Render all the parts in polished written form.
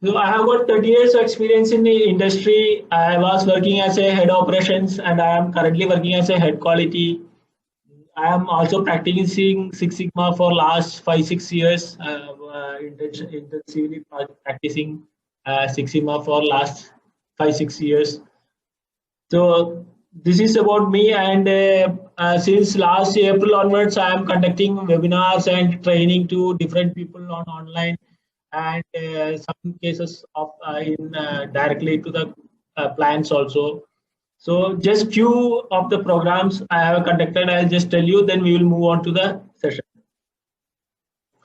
So I have got 30 years of experience in the industry. I was working as a head operations and I am currently working as a head quality. I am also practicing Six Sigma for last 5-6 years. Intensively practicing Six Sigma for last 5-6 years. So this is about me, and since last April onwards, I am conducting webinars and training to different people on online, and some cases of in directly to the plants also. So just few of the programs I have conducted, I'll just tell you, then we will move on to the session.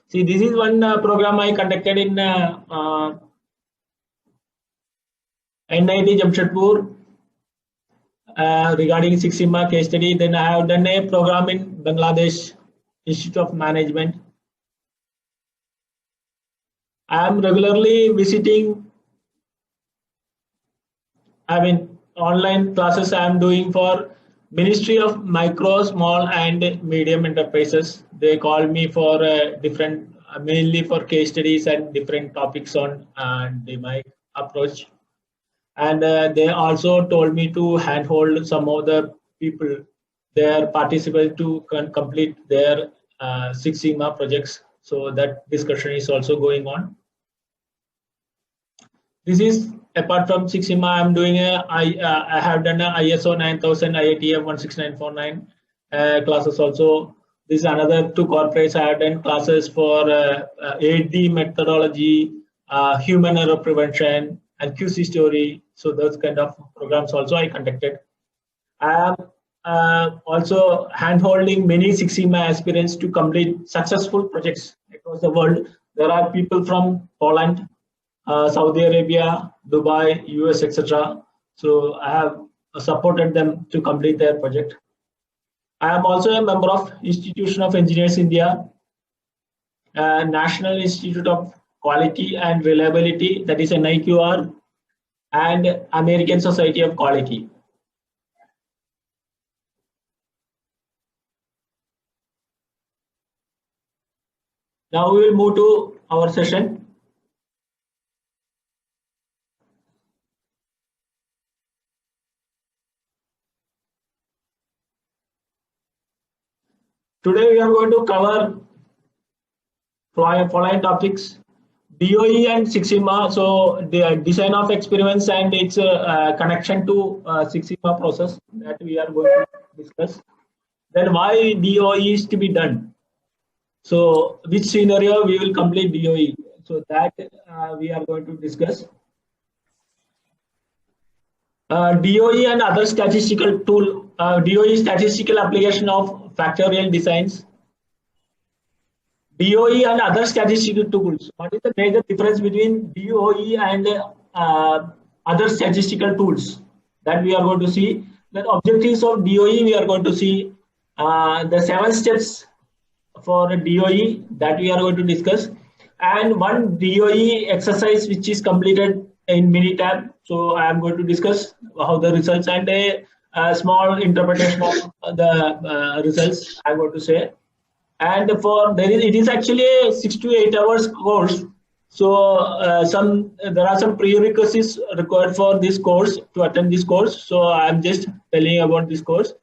See, this is one program I conducted in NIT Jamshedpur regarding Six Sigma case study. Then I have done a program in Bangladesh Institute of Management. I am regularly visiting, online classes I am doing for Ministry of Micro, Small and Medium Enterprises. They call me for different, mainly for case studies and different topics on DMAIC approach. And they also told me to handhold some of the people, their participants, to complete their Six Sigma projects. So that discussion is also going on. This is apart from Six Sigma. I'm doing I have done a ISO 9000, IATF 16949 classes also. This is another two corporates. I have done classes for 8D methodology, human error prevention, and QC story. So those kind of programs also I conducted. I am also hand-holding many Six Sigma aspirants to complete successful projects across the world. There are people from Poland, Saudi Arabia, Dubai, US, etc. So I have supported them to complete their project. I am also a member of Institution of Engineers India, National Institute of Quality and Reliability, that is NIQR, and American Society of Quality. Now we will move to our session. Today we are going to cover following topics: DOE and Six Sigma. So the design of experiments and its connection to Six Sigma process that we are going to discuss. Then why DOE is to be done. So which scenario we will complete DOE. So that we are going to discuss. DOE and other statistical tool. DOE statistical application of factorial designs. DOE and other statistical tools. What is the major difference between DOE and other statistical tools? That we are going to see. The objectives of DOE we are going to see. The 7 steps for DOE that we are going to discuss. And one DOE exercise which is completed in Minitab. So I am going to discuss how the results and a small interpretation of the results I am going to say. And it is actually a 6 to 8 hours course. So there are some prerequisites required for this course to attend this course. So I am just telling you about this course.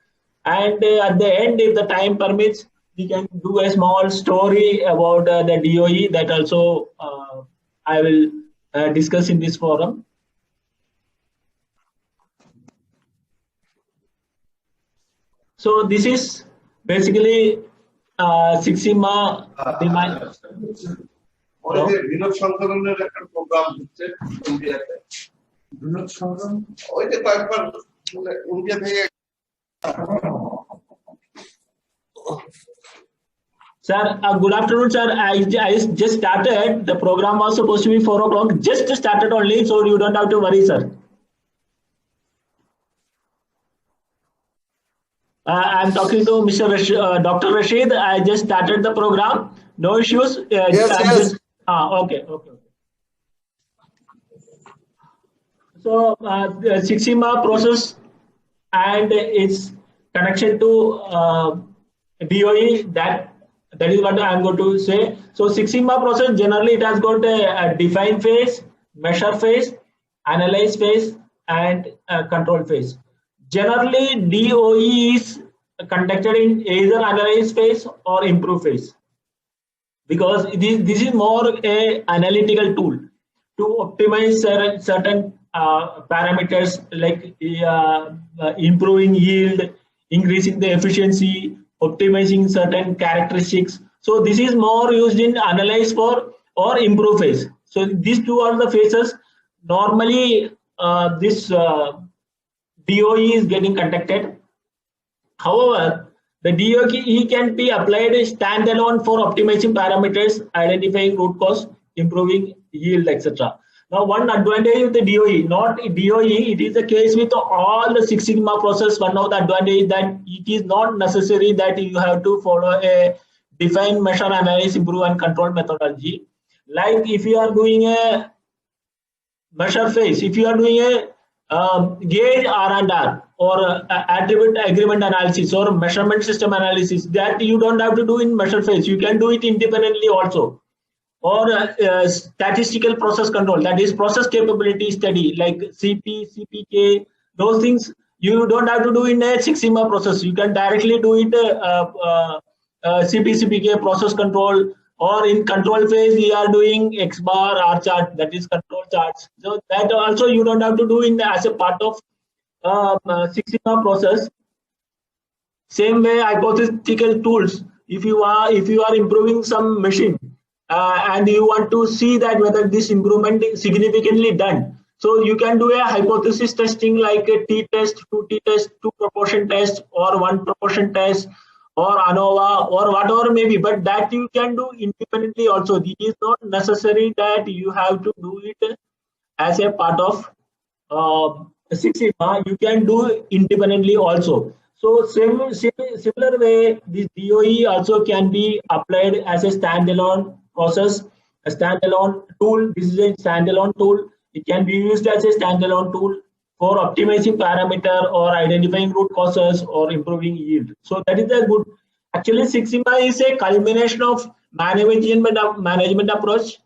And at the end, if the time permits, we can do a small story about the DOE that also I will discuss in this forum. So this is basically Six Sigma. Sir, good afternoon, sir. I just started. The program was supposed to be 4 o'clock. Just started only, so you don't have to worry, sir. I'm talking to Mr. Dr. Rashid. I just started the program. No issues. Yes. Okay. So Six Sigma process and its connection to DOE, that is what I'm going to say. So Six Sigma process, generally it has got a define phase, measure phase, analyze phase, and control phase. Generally, DOE is conducted in either analyze phase or improve phase, because this is more a analytical tool to optimize certain parameters, like improving yield, increasing the efficiency, optimizing certain characteristics. So this is more used in analyze for or improve phase. So these two are the phases normally this DOE is getting conducted. However, the DOE can be applied standalone for optimizing parameters, identifying root cause, improving yield, etc. Now, one advantage of the DOE, not DOE, it is the case with all the Six Sigma process. One of the advantage is that it is not necessary that you have to follow a define, measure, analyze, improve, and control methodology. Like if you are doing a measure phase, if you are doing a gauge R&R or attribute agreement analysis or measurement system analysis, that you don't have to do in measure phase. You can do it independently also. Or statistical process control, that is process capability study, like CP, CPK, those things you don't have to do in a Six Sigma process. You can directly do it CP, CPK process control, or in control phase we are doing X bar R chart, that is control charts. So that also you don't have to do in as a part of Six Sigma process. Same way, hypothetical tools. If you are improving some machine and you want to see that whether this improvement is significantly done, so you can do a hypothesis testing like a t-test, 2t-test, 2 proportion test, or 1 proportion test, or ANOVA, or whatever may be. But that you can do independently also. It is not necessary that you have to do it as a part of Six Sigma. You can do independently also. So similar way, this DOE also can be applied as a standalone process, a standalone tool. This is a standalone tool. It can be used as a standalone tool for optimizing parameter or identifying root causes or improving yield. So that is a good. Actually, Six Sigma is a culmination of management approach,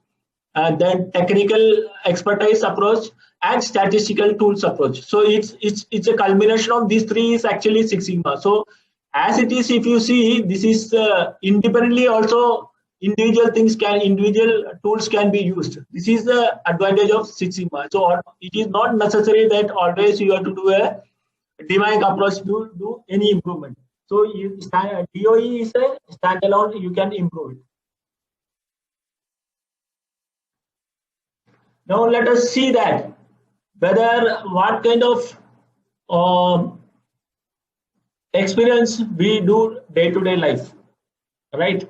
then technical expertise approach, and statistical tools approach. So it's a culmination of these three is actually Six Sigma. So as it is, if you see, this is independently also individual tools can be used. This is the advantage of Six Sigma. So it is not necessary that always you have to do a DMAIC approach to do any improvement. So DOE is a standalone, you can improve it. Now let us see that whether what kind of experience we do day-to-day life, right?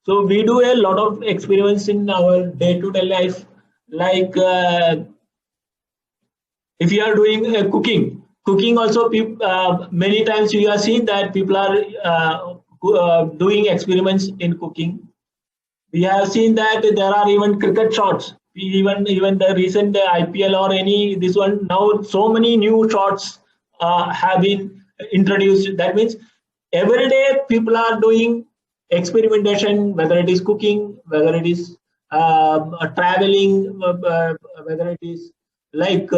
So we do a lot of experiments in our day-to-day life, like if you are doing cooking also, many times you have seen that people are doing experiments in cooking. We have seen that there are even cricket shots, even the recent IPL or any this one. Now so many new shots have been introduced. That means every day people are doing experimentation, whether it is cooking, whether it is traveling, whether it is like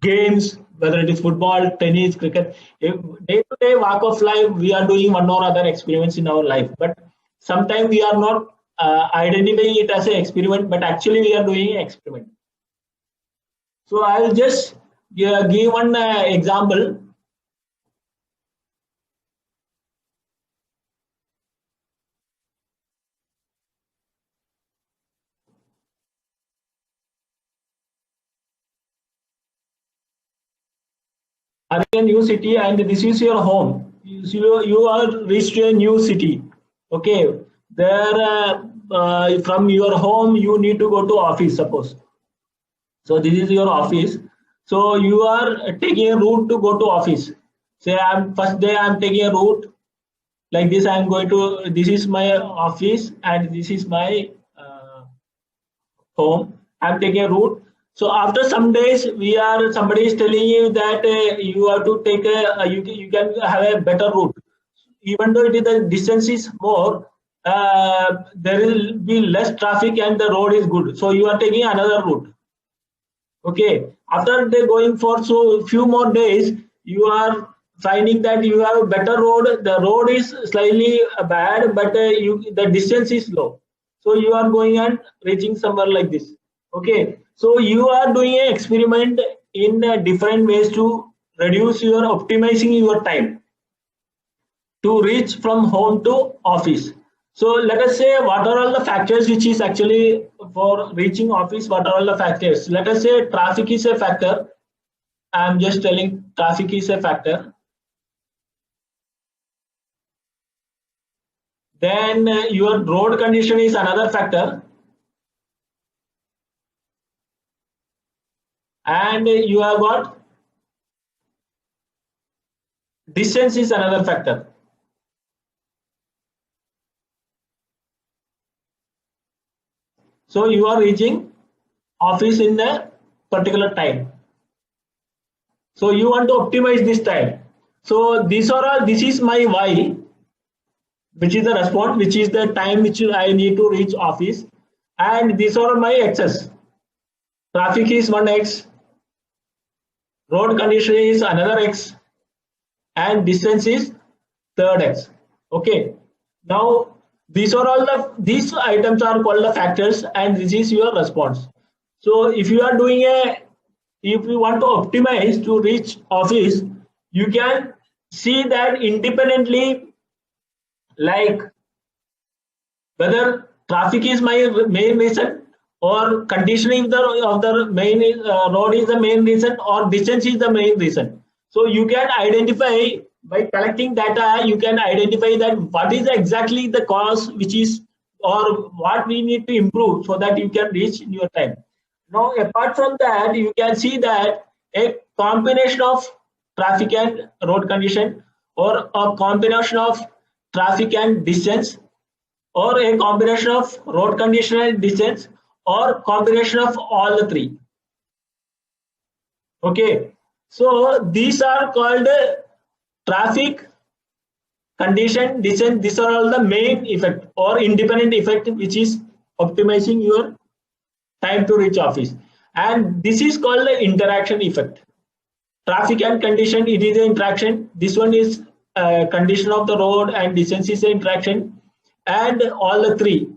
games, whether it is football, tennis, cricket. Day-to-day walk of life, we are doing one or other experiments in our life. But sometimes we are not identifying it as an experiment, but actually we are doing an experiment. So I will just give one example. I'm in a new city and this is your home. You are reached to a new city. Okay, there from your home you need to go to office, suppose. So this is your office. So you are taking a route to go to office. Say first day I'm taking a route like this. I'm going to, this is my office and this is my home. I'm taking a route. So after some days, somebody is telling you that you have to take you can have a better route. Even though the distance is more, there will be less traffic and the road is good, so you are taking another route. Okay, after they going for so few more days, you are finding that you have a better road. The road is slightly bad, but the distance is low. So you are going and reaching somewhere like this. Okay, so you are doing an experiment in different ways to reduce your optimizing your time to reach from home to office. So let us say what are all the factors which is actually for reaching office, what are all the factors? Let us say traffic is a factor. I'm just telling traffic is a factor. Then your road condition is another factor. And you have got distance is another factor. So you are reaching office in a particular time. So you want to optimize this time. So these are all, this is my Y, which is the response, which is the time which I need to reach office. And these are my X's. Traffic is one X, road condition is another X, and distance is third X. Okay. Now these are all these items are called the factors, and this is your response. So if you are doing if you want to optimize to reach office, you can see that independently, like whether traffic is my main reason or conditioning of the main road is the main reason or distance is the main reason. So you can identify by collecting data, you can identify that what is exactly the cause which is or what we need to improve so that you can reach in your time. Now apart from that, you can see that a combination of traffic and road condition or a combination of traffic and distance or a combination of road condition and distance or combination of all the three. Okay, so these are called traffic, condition, distance. These are all the main effect or independent effect which is optimizing your time to reach office, and this is called the interaction effect. Traffic and condition, it is an interaction. This one is condition of the road and distance is an interaction, and all the three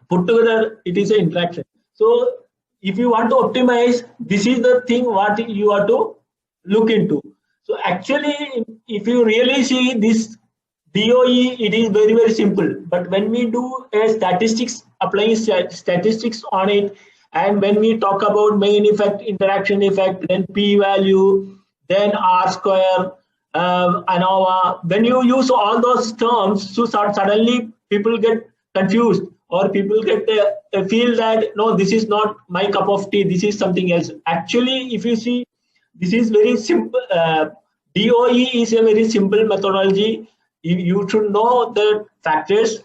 put together it is an interaction. So if you want to optimize, this is the thing what you have to look into. So actually if you really see this DOE, it is very very simple, but when we do a statistics, applying statistics on it, and when we talk about main effect, interaction effect, then p value, then r square, ANOVA, when you use all those terms, so suddenly people get confused or people get feel that no, this is not my cup of tea, this is something else. Actually if you see, this is very simple. DOE is a very simple methodology. You should know the factors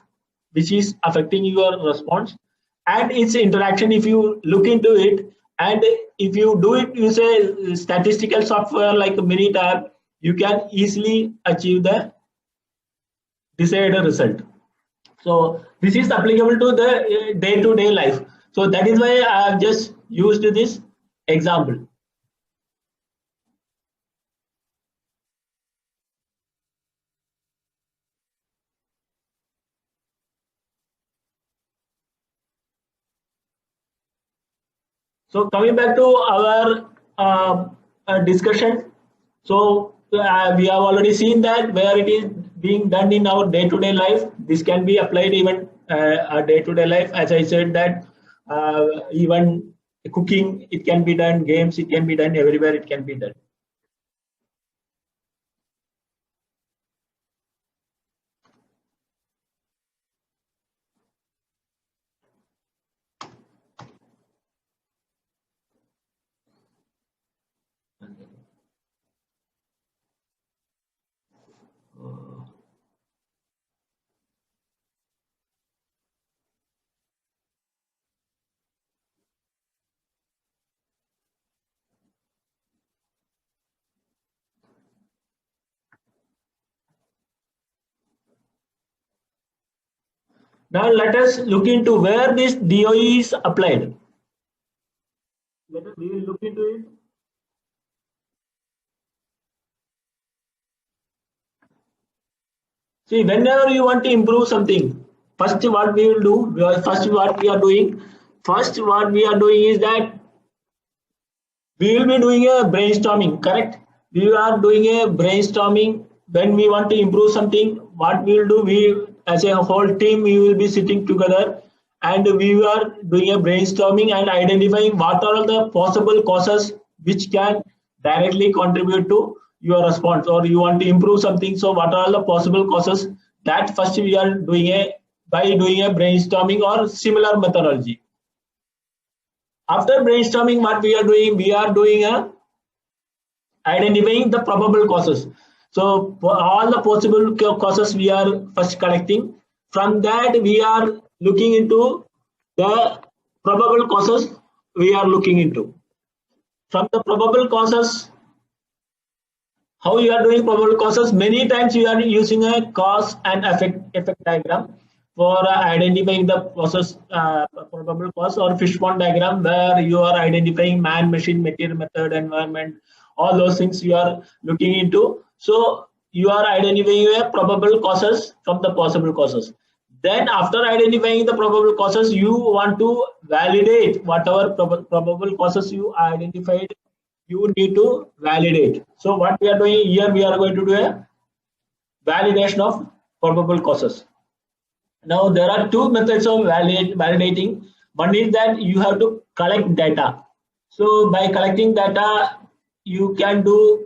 which is affecting your response and its interaction. If you look into it, and if you do it use a statistical software like Minitab, you can easily achieve the desired result. So this is applicable to the day-to-day life. So that is why I have just used this example. So coming back to our discussion, so we have already seen that where it is being done in our day-to-day life, this can be applied even our day-to-day life. As I said that even cooking, it can be done, games, it can be done, everywhere it can be done. Now let us look into where this DOE is applied. We will look into it. See, whenever you want to improve something, first what we will do, first what we are doing is that we will be doing a brainstorming, correct? We are doing a brainstorming when we want to improve something. What we will do, we as a whole team, we will be sitting together and we are doing a brainstorming and identifying what are all the possible causes which can directly contribute to your response, or you want to improve something. So what are all the possible causes? That first we are doing by doing a brainstorming or similar methodology. After brainstorming, what we are doing a identifying the probable causes. So for all the possible causes we are first collecting. From that we are looking into the probable causes we are looking into. From the probable causes, how you are doing probable causes? Many times you are using a cause and effect diagram for identifying the process probable cause, or fishbone diagram where you are identifying man, machine, material, method, environment, all those things you are looking into. So you are identifying a probable causes from the possible causes. Then after identifying the probable causes, you want to validate whatever probable causes you identified. You need to validate. So what we are doing here, we are going to do a validation of probable causes. Now there are two methods of validating. One is that you have to collect data. So by collecting data, you can do,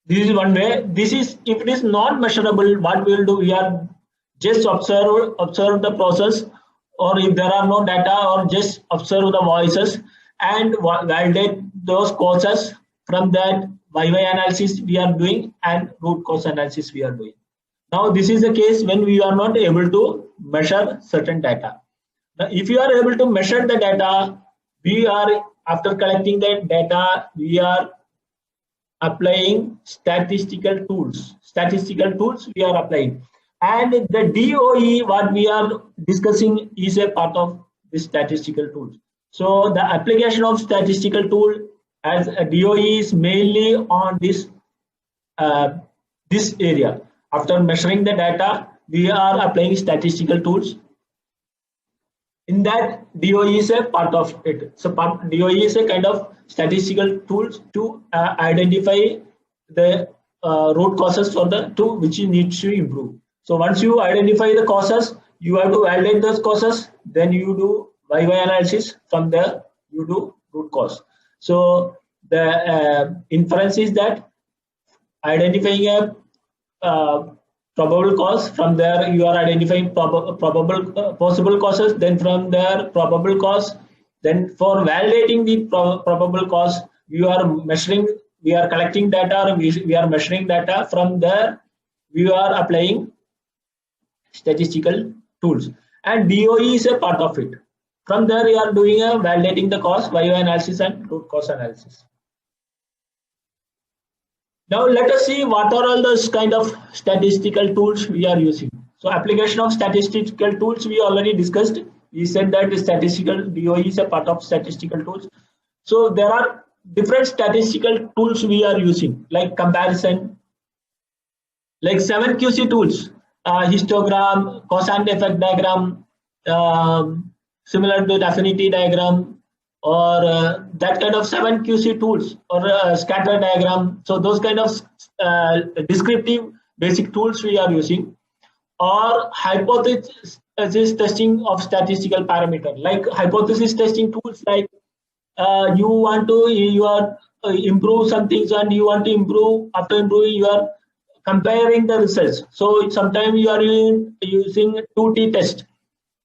this is one way. This is, if it is not measurable, what we will do, we are just observe the process, or if there are no data, or just observe the voices and validate those causes. From that, YY analysis we are doing and root cause analysis we are doing. Now this is the case when we are not able to measure certain data. Now if you are able to measure the data, we are, after collecting the data, we are applying statistical tools. Statistical tools we are applying. And the DOE, what we are discussing, is a part of the statistical tools. So the application of statistical tool as a DOE is mainly on this this area. After measuring the data, we are applying statistical tools. In that, DOE is a part of it. So DOE is a kind of statistical tools to identify the root causes for the two which you need to improve. So once you identify the causes, you have to validate those causes. Then you do YY analysis. From there, you do root cause. So the inference is that identifying a probable cause. From there you are identifying probable possible causes. Then from there, probable cause. Then for validating the probable cause, we are collecting data, we are measuring data. From there we are applying statistical tools, and DOE is a part of it. From there we are doing a validating the cause, YY analysis and root cause analysis. Now let us see what are all those kind of statistical tools we are using. So application of statistical tools we already discussed. We said that the statistical DOE is a part of statistical tools. So there are different statistical tools we are using, like comparison, like 7 QC tools, histogram, cause and effect diagram, similar to the affinity diagram, or that kind of 7 QC tools, or scatter diagram. So those kind of descriptive basic tools we are using, or hypothesis testing of statistical parameter, like hypothesis testing tools, like you are improve some things, and you want to improve. After improving, you are comparing the results. So sometimes you are using 2T test,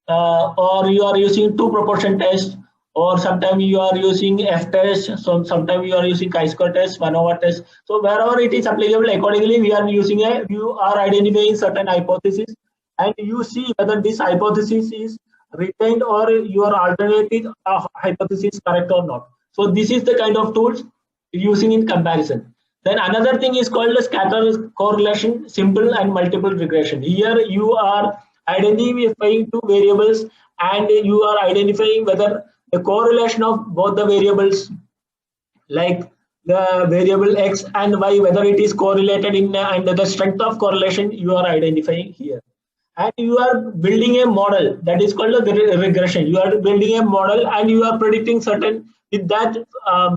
or you are using 2 proportion test, or sometimes you are using F test. So sometimes you are using chi-square test, 1/over test. So wherever it is applicable, accordingly we are using you are identifying certain hypothesis, and you see whether this hypothesis is retained or your alternative hypothesis correct or not. So this is the kind of tools using in comparison. Then another thing is called the scatter correlation, simple and multiple regression. Here you are identifying two variables, and you are identifying whether the correlation of both the variables, like the variable x and y, whether it is correlated in, and the strength of correlation you are identifying here. And you are building a model that is called a regression. You are building a model and you are predicting certain, with that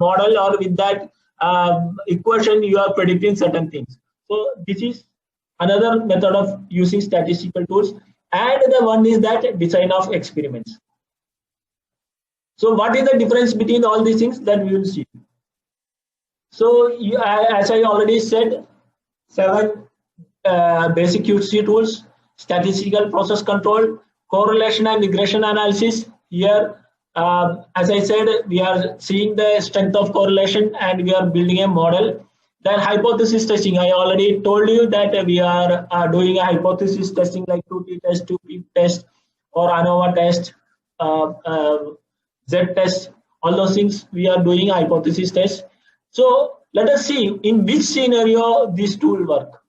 model or with that equation, you are predicting certain things. So this is another method of using statistical tools. And the one is that design of experiments. So what is the difference between all these things that we will see? So as I already said, 7 basic QC tools: statistical process control, correlation and regression analysis. Here, as I said, we are seeing the strength of correlation and we are building a model. Then hypothesis testing. I already told you that we are doing a hypothesis testing like 2T test, 2P test, or ANOVA test, Z test. All those things we are doing hypothesis test. So let us see in which scenario this tool work.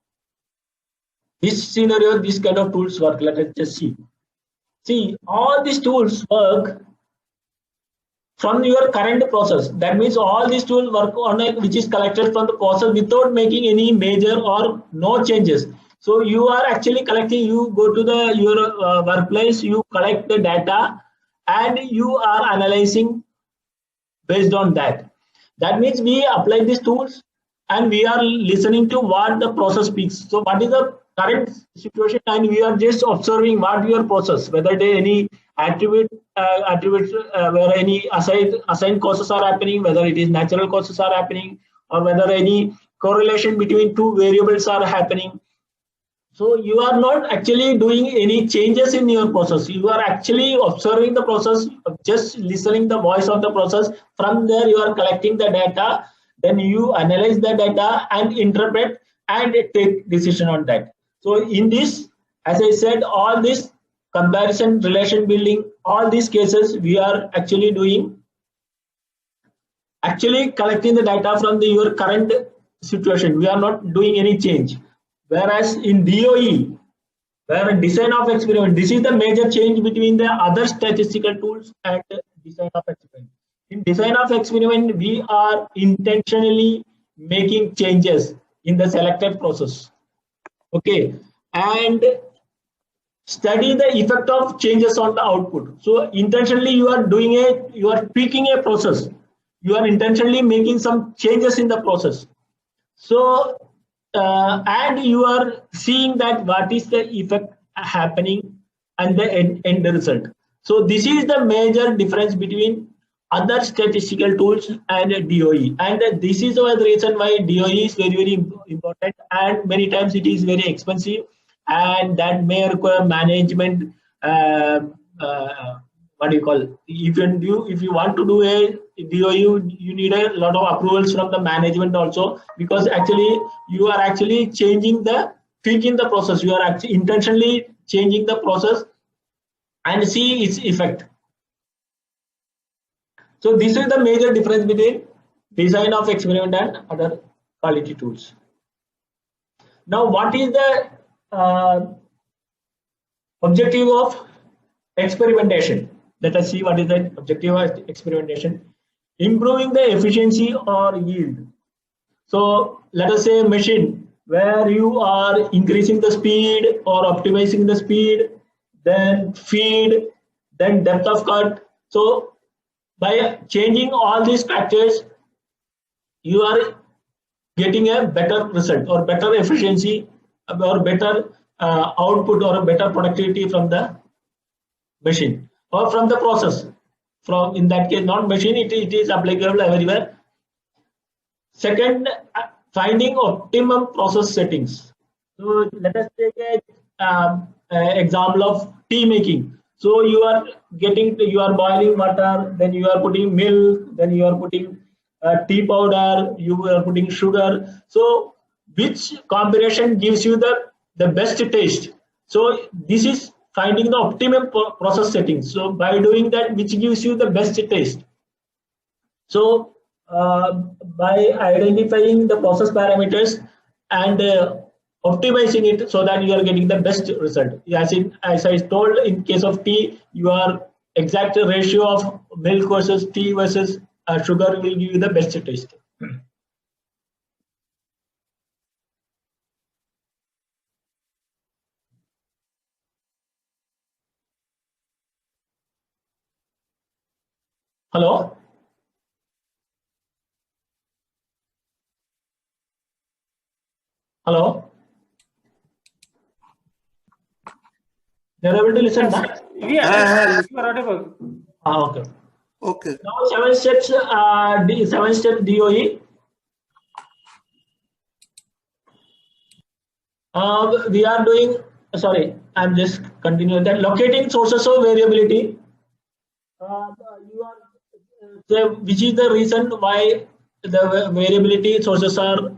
This scenario, this kind of tools work. Let us just see. See, all these tools work from your current process. That means all these tools work on a, which is collected from the process without making any major or no changes. So you are actually collecting, you go to the your workplace, you collect the data and you are analyzing based on that. That means we apply these tools and we are listening to what the process speaks. So what is the current situation, and we are just observing what your process, whether there any attributes where any assigned causes are happening, whether it is natural causes are happening, or whether any correlation between two variables are happening. So you are not actually doing any changes in your process. You are actually observing the process, just listening the voice of the process. From there, you are collecting the data. Then you analyze the data and interpret and take decision on that. So in this, as I said, all this comparison, relation building, all these cases we are actually doing, actually collecting the data from your current situation. We are not doing any change. Whereas in DOE, where design of experiment, this is the major change between the other statistical tools and design of experiment. In design of experiment, we are intentionally making changes in the selected process. Okay, and study the effect of changes on the output. So intentionally you are doing you are tweaking a process. You are intentionally making some changes in the process. So and you are seeing that what is the effect happening and the end result. So this is the major difference between other statistical tools and DOE, and this is the reason why DOE is very, very important, and many times it is very expensive, and that may require management. What do you call? If you want to do a DOE, you need a lot of approvals from the management also, because actually you are actually tweaking the process. You are actually intentionally changing the process and see its effect. So this is the major difference between design of experiment and other quality tools. Now, what is the objective of experimentation? Let us see what is the objective of experimentation. Improving the efficiency or yield. So let us say a machine where you are increasing the speed or optimizing the speed, then feed, then depth of cut. So by changing all these factors, you are getting a better result or better efficiency or better output or a better productivity from the machine or from the process. From, in that case, not machine, it is applicable everywhere. Second, finding optimum process settings. So let us take an example of tea making. So you are boiling water, then you are putting milk, then you are putting tea powder, you are putting sugar. So which combination gives you the best taste? So this is finding the optimum process settings. So by doing that, which gives you the best taste? So by identifying the process parameters and optimizing it so that you are getting the best result. As I told, in case of tea, your exact ratio of milk versus tea versus sugar will give you the best taste. Hello? Hello? You're able to listen, yes. Yeah, you are audible. Okay. Okay. Now 7 steps, 7-step DOE. We are doing, sorry, I'm just continuing that. Locating sources of variability. You are, which is the reason why the variability sources are,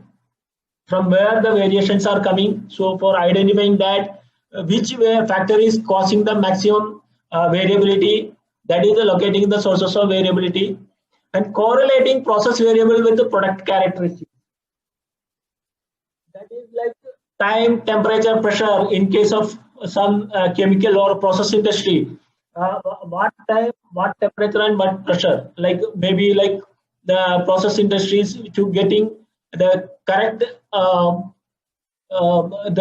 from where the variations are coming. So for identifying that, which factor is causing the maximum variability, that is locating the sources of variability, and correlating process variable with the product characteristics. That is like time, temperature, pressure. In case of some chemical or process industry, what time, what temperature, and what pressure. Like maybe like the process industries to getting the correct the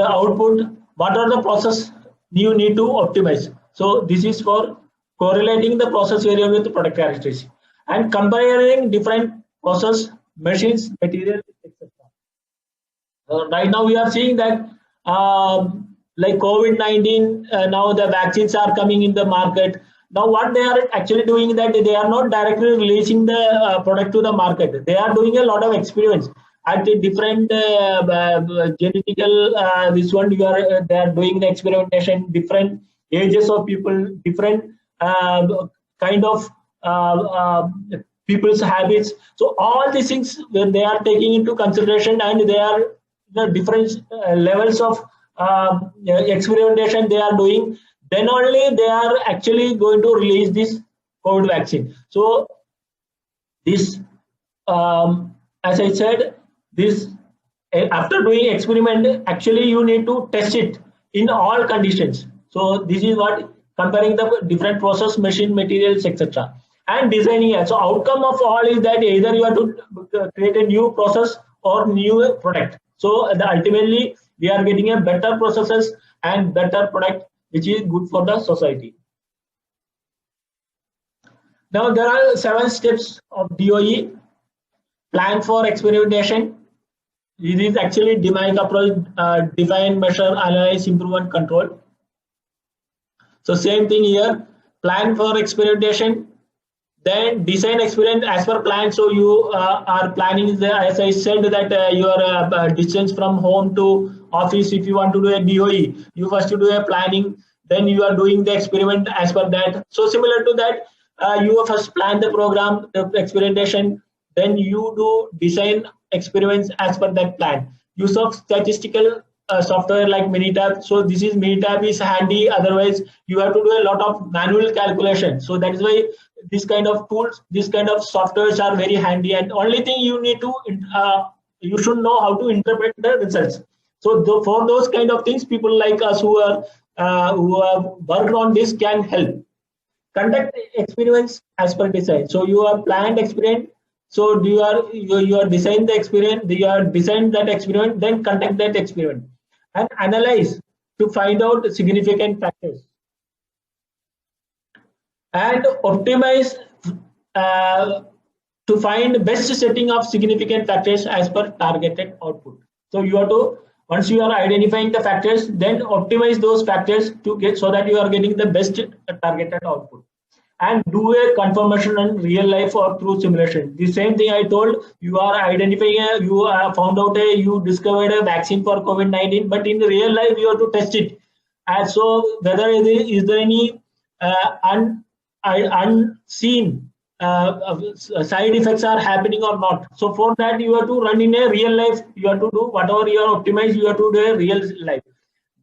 output. What are the process you need to optimize? So this is for correlating the process variable with the product characteristics and comparing different process, machines, materials, etc. Right now we are seeing that like COVID-19, now the vaccines are coming in the market. Now what they are actually doing is that they are not directly releasing the product to the market. They are doing a lot of experiments at the different genetical, this one you are, they are doing the experimentation, different ages of people, different kind of people's habits. So all these things they are taking into consideration, and they are the different levels of experimentation they are doing. Then only they are actually going to release this COVID vaccine. So this, as I said, this after doing experiment, actually you need to test it in all conditions. So this is what comparing the different process, machine, materials, etc. and designing it. So outcome of all is that either you have to create a new process or new product. So ultimately we are getting a better processes and better product which is good for the society. Now there are 7 steps of DOE. Plan for experimentation. It is actually DMAIC approach, define, measure, analyze, improve, and control. So same thing here, plan for experimentation, then design experiment as per plan. So you are planning, as I said, that your distance from home to office, if you want to do a DOE, you first do a planning, then you are doing the experiment as per that. So similar to that, you first plan the program, the experimentation, then you do design experiments as per that plan. Use of statistical software like Minitab. So this is Minitab is handy. Otherwise, you have to do a lot of manual calculation. So that is why this kind of tools, this kind of softwares are very handy. And only thing you need to, you should know how to interpret the results. So for those kind of things, people like us who have worked on this can help. Conduct experiments as per design. So you are planned experiment. So you are design the experiment, you are design that experiment, then conduct that experiment and analyze to find out significant factors and optimize to find best setting of significant factors as per targeted output. So you have to, once you are identifying the factors, then optimize those factors to get so that you are getting the best targeted output. And do a confirmation in real life or through simulation. The same thing I told, you are identifying, you found out you discovered a vaccine for COVID-19, but in real life you have to test it. And so whether is there any unseen side effects are happening or not. So for that you have to run in a real life, you have to do whatever you are optimized, you have to do a real life.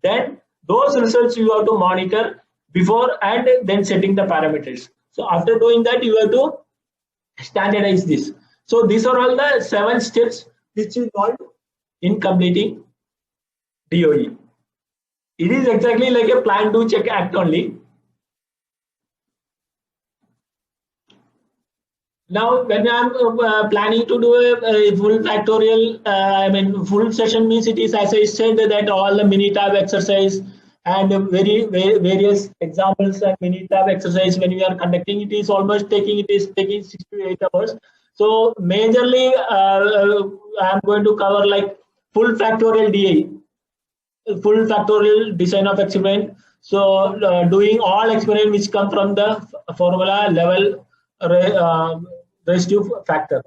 Then those results you have to monitor before and then setting the parameters. So after doing that, you have to standardize this. So these are all the 7 steps which is involved in completing DOE. It is exactly like a plan, do, check, act only. Now, when I'm planning to do a full factorial, full session means it is, as I said, that all the mini tab exercise and various examples and mini tab exercise when we are conducting, it is almost taking 6 to 8 hours. So majorly, I'm going to cover like full factorial DI, full factorial design of experiment. So doing all experiment which come from the formula level resistive factor,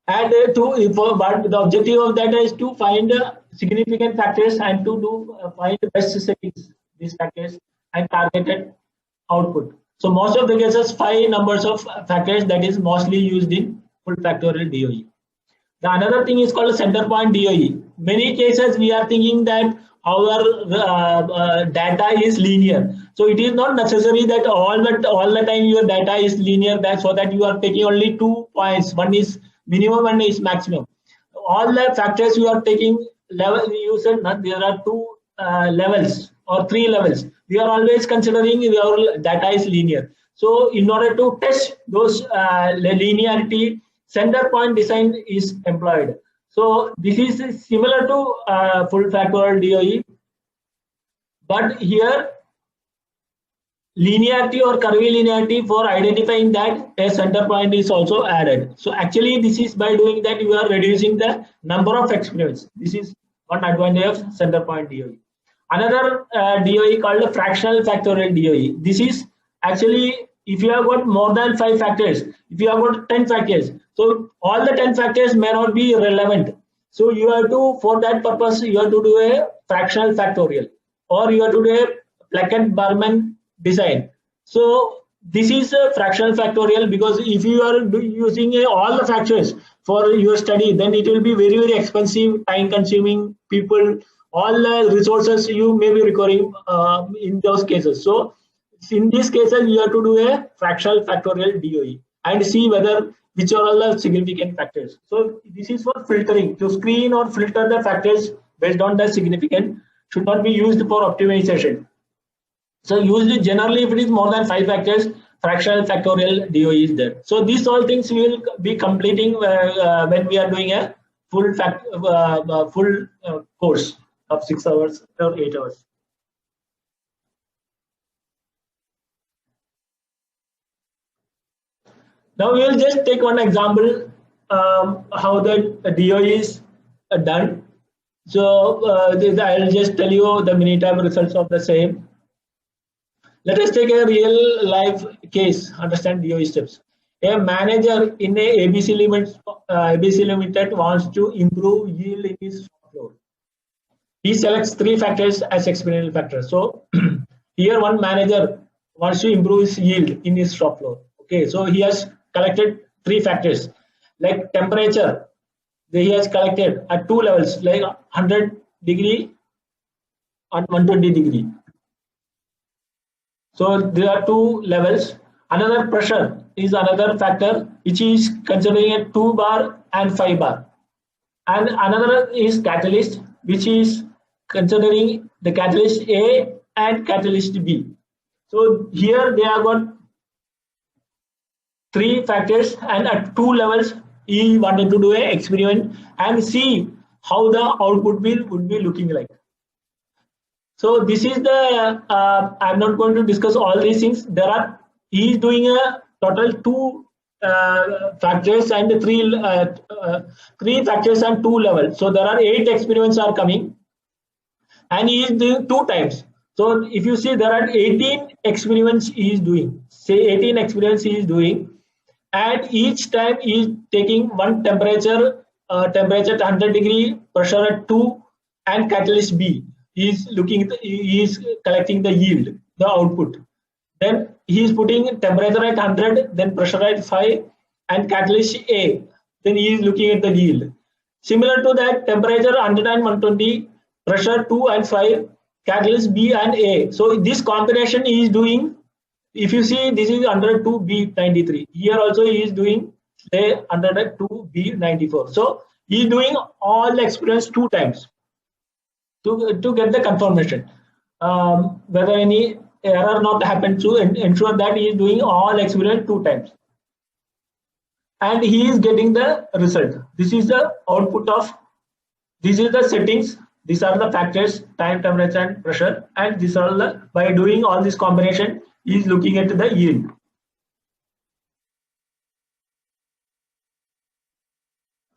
and but the objective of that is to find significant factors and to do find the best settings these factors and targeted output. So most of the cases 5 numbers of factors that is mostly used in full factorial DOE. The another thing is called center point DOE. Many cases we are thinking that our data is linear. So it is not necessary that all the time your data is linear. That so that you are taking only 2 points. One is minimum, one is maximum. All the factors you are taking level. You said that there are 2 levels or 3 levels. We are always considering your data is linear. So in order to test those linearity, center point design is employed. So this is similar to full factorial DOE, but here linearity or curvilinearity, for identifying that a center point is also added. So actually this is by doing that you are reducing the number of experiments. This is one advantage of center point DOE. Another DOE called a fractional factorial DOE. This is actually if you have got more than 5 factors, if you have got 10 factors, so all the 10 factors may not be relevant. So you have to, for that purpose, you have to do a fractional factorial, or you have to do a Plackett-Barman design. So this is a fractional factorial, because if you are using all the factors for your study, then it will be very expensive, time consuming, people, all the resources you may be requiring in those cases. So in these cases you have to do a fractional factorial DOE and see whether which are all the significant factors. So this is for filtering, to screen or filter the factors based on the significant, should not be used for optimization. So usually generally if it is more than 5 factors, fractional factorial DOE is there. So these all things we will be completing when we are doing a full course of 6 hours or 8 hours. Now we will just take one example how the DOE is done. So I will just tell you the Minitab results of the same. Let us take a real life case, understand DOE steps. A manager in a ABC Limited wants to improve yield in his floor. He selects 3 factors as experimental factors. So here one manager wants to improve his yield in his shop floor. Okay, so he has collected 3 factors like temperature. He has collected at 2 levels, like 100 degree and 120 degree. So there are 2 levels. Another pressure is another factor which is considering a 2 bar and 5 bar. And another is catalyst, which is considering the catalyst A and catalyst B. So here they have got 3 factors, and at 2 levels he wanted to do an experiment and see how the output would be looking like. So this is the I'm not going to discuss all these things. He is doing a total 2 factors and 3 factors and 2 levels. So there are 8 experiments are coming, and he is doing 2 times. So if you see, there are 18 experiments he is doing. Say 18 experiments he is doing, and each time he is taking one temperature at 100 degree, pressure at 2, and catalyst B. He is collecting the yield, the output. Then he is putting temperature at 100, then pressure at 5, and catalyst A. Then he is looking at the yield. Similar to that, temperature 100 and 120, pressure 2 and 5, catalyst B and A. So this combination he is doing. If you see, this is 102 B93. Here also he is doing say 102 B94. So he is doing all the experiments 2 times. to get the confirmation whether any error not happened, to ensure that he is doing all experiment 2 times and he is getting the result. This is the output of, these are the settings, these are the factors, time, temperature and pressure, and these are the, by doing all this combination he is looking at the yield.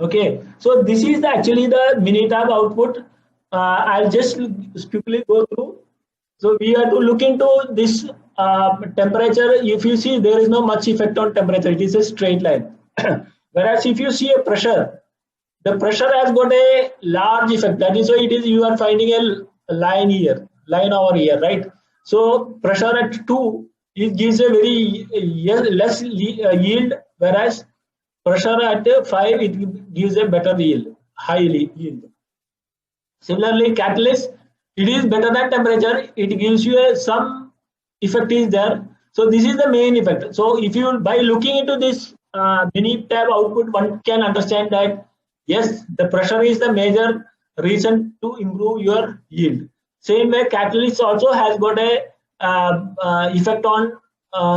Okay, so this is actually the Minitab output. I'll just quickly go through. So we have to look into this temperature. If you see, there is no much effect on temperature. It is a straight line. Whereas if you see a pressure, the pressure has got a large effect. That is why it is, you are finding a line here, line over here, right? So pressure at 2, it gives a very less yield, whereas pressure at 5, it gives a better yield, high yield. Similarly, catalyst, it is better than temperature. It gives you some effect is there. So this is the main effect. So if you, by looking into this Minitab output, one can understand that yes, the pressure is the major reason to improve your yield. Same way, catalyst also has got a effect on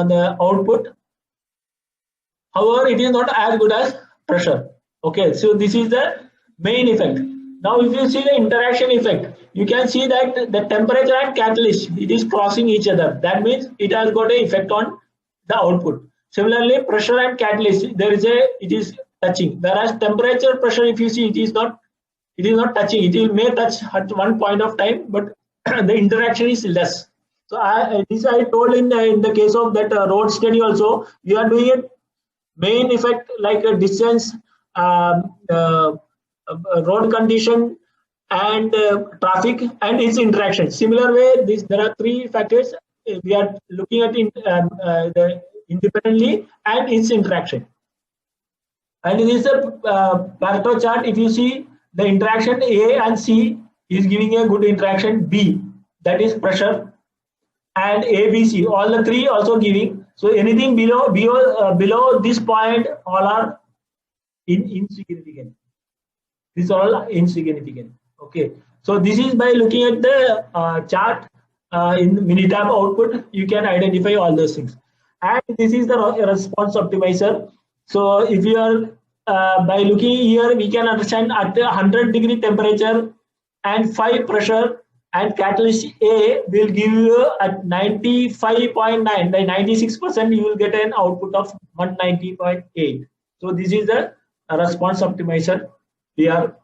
the output. However, it is not as good as pressure. Okay, so this is the main effect. Now, if you see the interaction effect, you can see that the temperature and catalyst, it is crossing each other. That means it has got an effect on the output. Similarly, pressure and catalyst, there is a, it is touching. Whereas temperature, pressure, if you see, it is not touching. It may touch at one point of time, but the interaction is less. So this I told in the case of that road study also, we are doing a main effect like a distance, road condition, and traffic and its interaction. Similar way, there are 3 factors we are looking at the independently and its interaction. And it is a Pareto chart. If you see the interaction A and C is giving a good interaction, B, that is pressure, and A, B, C, all the 3 also giving. So anything below this point, all are insignificant. These are all insignificant. Okay. So this is by looking at the chart in Minitab output, you can identify all those things. And this is the response optimizer. So if you are by looking here, we can understand at 100-degree temperature and 5 pressure, and catalyst A will give you at 95.9, by 96% you will get an output of 190.8. So this is the response optimizer we are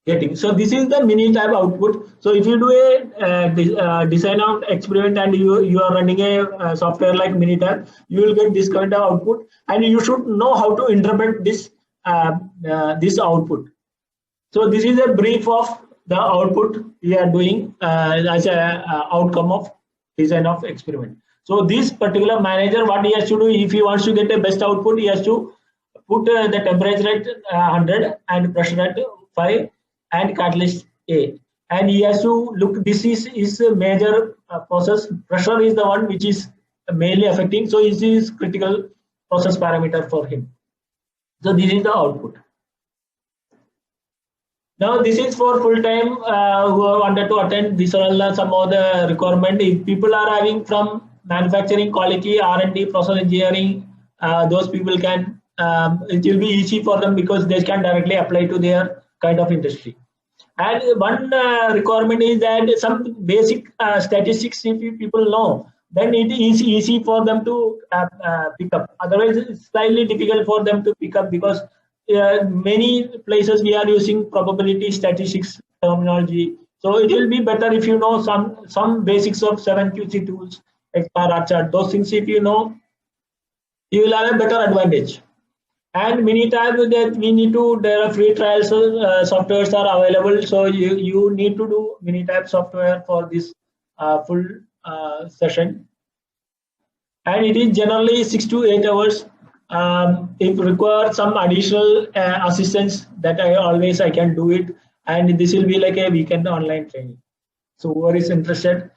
getting. So this is the Minitab output. So if you do a design of experiment and you are running a software like Minitab, you will get this kind of output, and you should know how to interpret this this output. So this is a brief of the output we are doing as a outcome of design of experiment. So this particular manager, what he has to do, if he wants to get a best output, he has to put the temperature at 100 and pressure at 5 and catalyst A, and he has to look, this is a major process. Pressure is the one which is mainly affecting, so this is critical process parameter for him. So this is the output. Now this is for full-time who wanted to attend. These are all some of the requirement. If people are having from manufacturing, quality, R&D, process engineering, those people can, it will be easy for them because they can directly apply to their kind of industry. And one requirement is that some basic statistics, if people know, then it is easy for them to pick up. Otherwise, it's slightly difficult for them to pick up because many places we are using probability statistics terminology. So it will be better if you know some basics of 7QC tools, XR chart, those things. If you know, you will have a better advantage. And Minitab, that we need to, there are free trials, softwares are available. So you need to do Minitab software for this full session. And it is generally 6 to 8 hours. If required some additional assistance, that I can do it. And this will be like a weekend online training. So whoever is interested,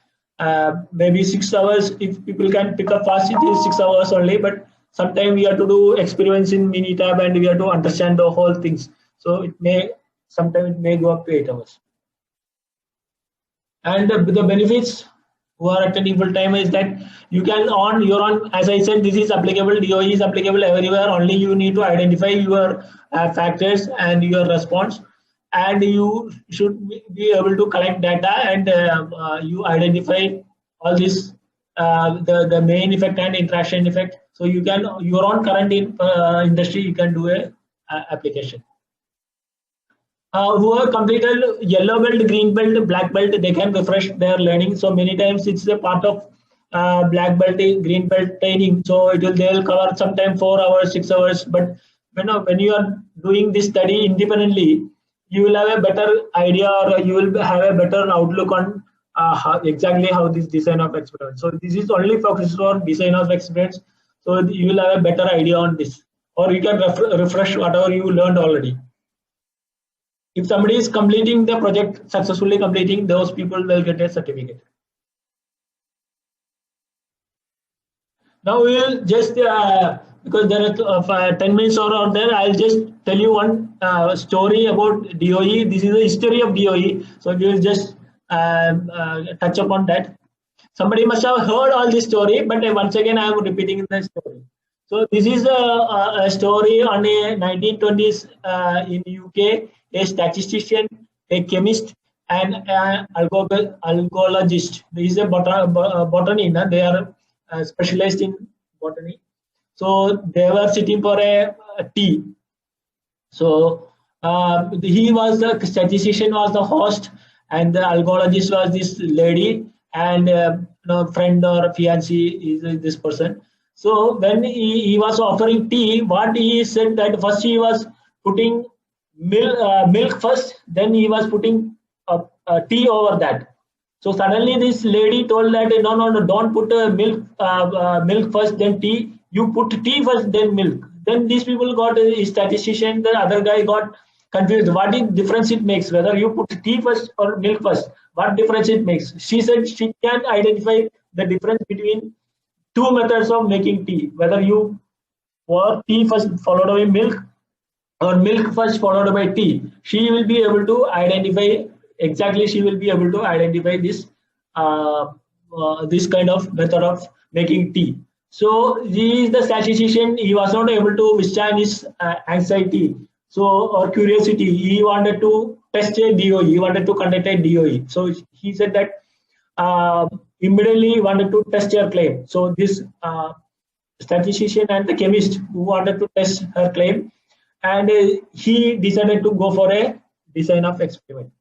maybe 6 hours, if people can pick up fast, it is 6 hours only, but sometimes we have to do experiments in Minitab and we have to understand the whole things. So it may, sometimes it may go up to 8 hours. And the benefits who are attending full time is that you can on your own, as I said, this is applicable, DOE is applicable everywhere. Only you need to identify your factors and your response, and you should be able to collect data, and you identify all this, the main effect and interaction effect. So you can your own current industry, you can do a application. Who have completed yellow belt, green belt, black belt, they can refresh their learning. So many times it's a part of black belt, green belt training. So they'll cover sometime 4 hours, 6 hours. But when you are doing this study independently, you will have a better idea, or you will have a better outlook on exactly how this design of experiment. So this is only focused on design of experiments. So you will have a better idea on this, or you can refresh whatever you learned already. If somebody is completing the project, successfully completing, those people will get a certificate. Now we will just, because there are 10 minutes or there, I'll just tell you one story about DOE. This is the history of DOE. So we will just touch upon that. Somebody must have heard all this story, but once again, I am repeating the story. So this is a story on a 1920s in UK, a statistician, a chemist, and an algologist. This is a botany. They are specialized in botany. So they were sitting for a tea. So he was the statistician, was the host, and the algologist was this lady, and friend or fiancé is this person. So when he was offering tea, what he said that first he was putting milk first, then he was putting tea over that. So suddenly this lady told that no, don't put milk first, then tea. You put tea first, then milk. Then these people got a statistician. The other guy got confused. What is difference it makes? Whether you put tea first or milk first, what difference it makes? She said she can't identify the difference between two methods of making tea. Whether you pour tea first followed by milk, or milk first followed by tea. She will be able to identify exactly. She will be able to identify this this kind of method of making tea. So he is the statistician. He was not able to withstand his anxiety, or curiosity. He wanted to test a DOE. He wanted to conduct a DOE. So he said that immediately he wanted to test her claim. So this statistician and the chemist who wanted to test her claim, and he decided to go for a design of experiment.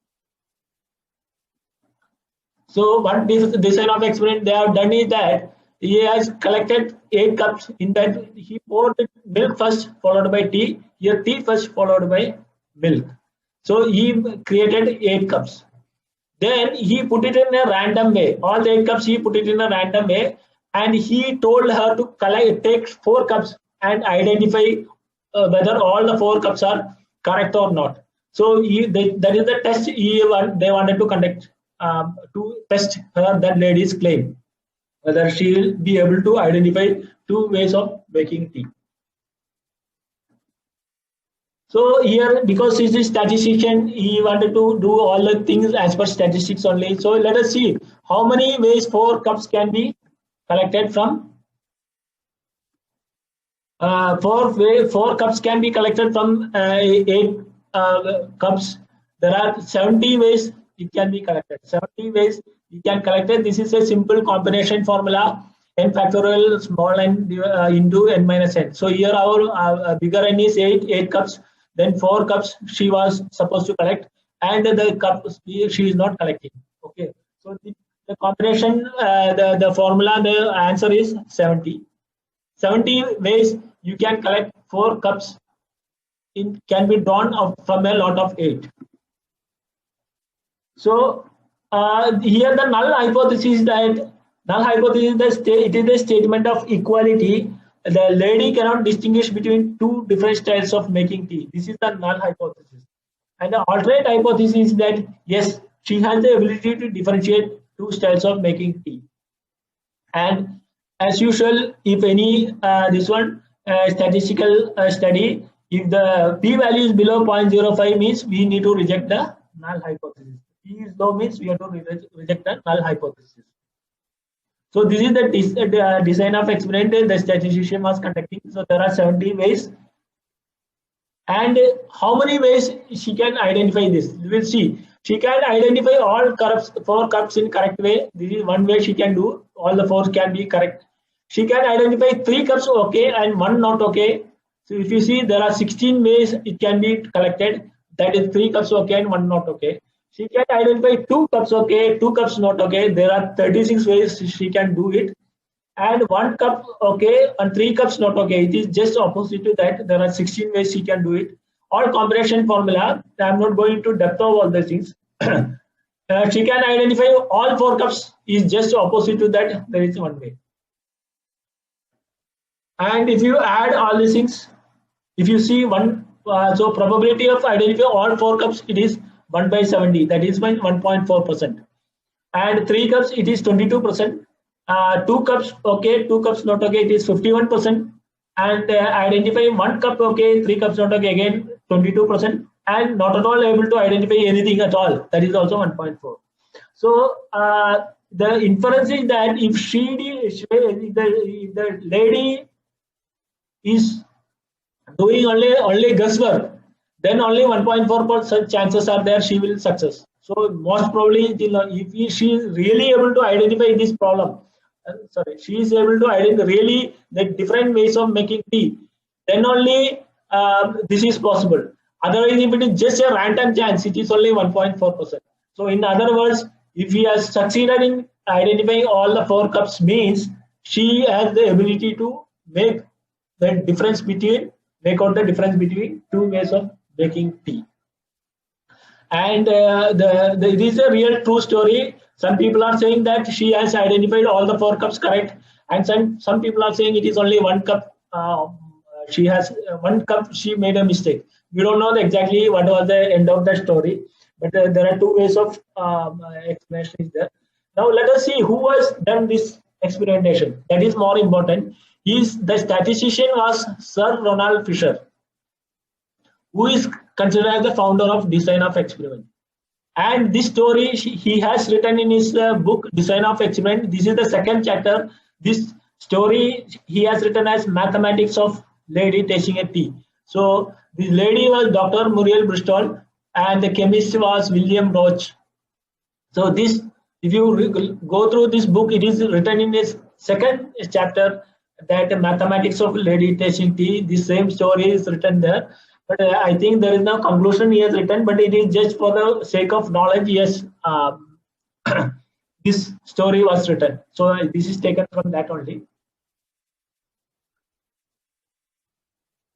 So what design of experiment they have done is that he has collected 8 cups. In that he poured milk first followed by tea. Here tea first followed by milk. So he created 8 cups. Then he put it in a random way. All the 8 cups he put it in a random way, and he told her to take 4 cups and identify whether all the 4 cups are correct or not. So that is the test they wanted to conduct to test that lady's claim, whether she will be able to identify 2 ways of making tea. So here, because he's a statistician, he wanted to do all the things as per statistics only. So let us see how many ways 4 cups can be collected from. 4 cups can be collected from 8 cups. There are 70 ways it can be collected. 70 ways you can collect it. This is a simple combination formula: n factorial small n into n minus n. So here our bigger n is 8 cups. Then 4 cups she was supposed to collect, and the cup she is not collecting. Okay. So the combination, the formula, the answer is 70. 70 ways you can collect 4 cups can be drawn from a lot of 8. So here the null hypothesis it is a statement of equality. The lady cannot distinguish between 2 different styles of making tea. This is the null hypothesis. And the alternate hypothesis is that yes, she has the ability to differentiate 2 styles of making tea. And as usual, if any statistical study, if the p-value is below 0.05 means we need to reject the null hypothesis. T is low means we have to reject the null hypothesis. So this is the design of experiment the statistician was conducting. So there are 70 ways. And how many ways she can identify this? We will see. She can identify all four curves in correct way. This is one way she can do. All the four can be correct. She can identify 3 curves okay and 1 not okay. So if you see, there are 16 ways it can be collected. That is 3 curves okay and 1 not okay. She can identify 2 curves okay, 2 curves not okay. There are 36 ways she can do it. And 1 cup okay and 3 cups not okay. It is just opposite to that. There are 16 ways she can do it. All combination formula. I am not going to depth of all the things. She can identify all 4 cups is just opposite to that. There is one way. And if you add all these things, if you see one, so probability of identifying all 4 cups, it is 1 by 70. That is 1.4%. And 3 cups, it is 22%. 2 cups okay, 2 cups not okay, it is 51%. And identify 1 cup okay, 3 cups not okay, again 22%. And not at all able to identify anything at all, that is also 1.4. So the inference is that if the lady is doing only guesswork, then only 1.4% chances are there she will success. So most probably, if she is really able to identify this problem, she is able to identify really the different ways of making tea, then only this is possible. Otherwise, if it is just a random chance, it is only 1.4%. So in other words, if he has succeeded in identifying all the 4 cups, means she has the ability to make the difference between, make out the difference between 2 ways of making tea. And it is a real true story. Some people are saying that she has identified all the 4 cups correct, and some people are saying it is only 1 cup. She has 1 cup. She made a mistake. We don't know exactly what was the end of the story, but there are 2 ways of explanation is there. Now let us see who has done this experimentation. That is more important. The statistician was Sir Ronald Fisher, who is considered as the founder of design of experiment. And this story he has written in his book Design of Experiment. This is the 2nd chapter. This story he has written as Mathematics of Lady Tasting a Tea. So this lady was Dr. Muriel Bristol and the chemist was William Roche. So this, if you go through this book, it is written in his 2nd chapter, that Mathematics of Lady Tasting Tea. The same story is written there. But I think there is no conclusion he has written, but it is just for the sake of knowledge. Yes, this story was written. So this is taken from that only.